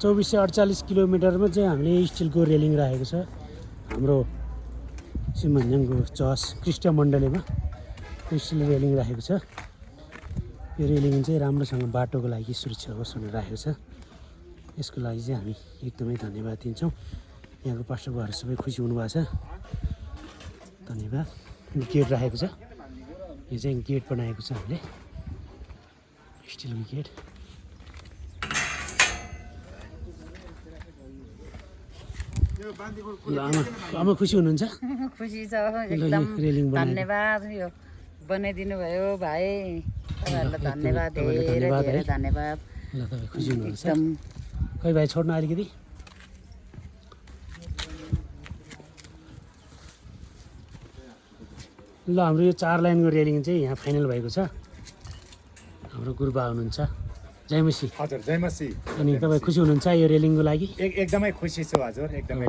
2448 किलोमिटरमा चाहिँ हामीले स्टिलको रेलिङ राखेको छ हाम्रो सिमन्जाङको चर्च क्रिस्ट मण्डलीमा स्टिल रेलिङ राखेको छ। यो रेलिङ चाहिँ राम्रोसँग बाटोको लागि सुरक्षा होस् भनेर राखेको छ। यसको लागि चाहिँ हामी एकदमै धन्यवाद दिन्छौँ। यहाँको पास्टर भाइहरू सबै खुसी हुनुभएको छ, धन्यवाद। गेट राखेको छ, यो चाहिँ गेट बनाएको छ हामीले स्टिलको गेट। आमा खुसी हुनुहुन्छ? खुसी छ एकदम। रेलिङ धन्यवाद, यो बनाइदिनु भयो भाइ, तपाईँहरूलाई धन्यवाद, धेरै धेरै धन्यवाद। ल तपाईँ खुसी हुनुहुन्छ? एकदम। खै भाइ छोड्नु अलिकति। ल हाम्रो यो 4 लाइनको रेलिङ चाहिँ यहाँ फाइनल भएको छ। हाम्रो गुरुबा हुनुहुन्छ, जय मसी। हजुर जय मसी। अनि तपाईँ खुसी हुनुहुन्छ यो रेलिङको लागि? एकदमै खुसी छु हजुर, एकदमै।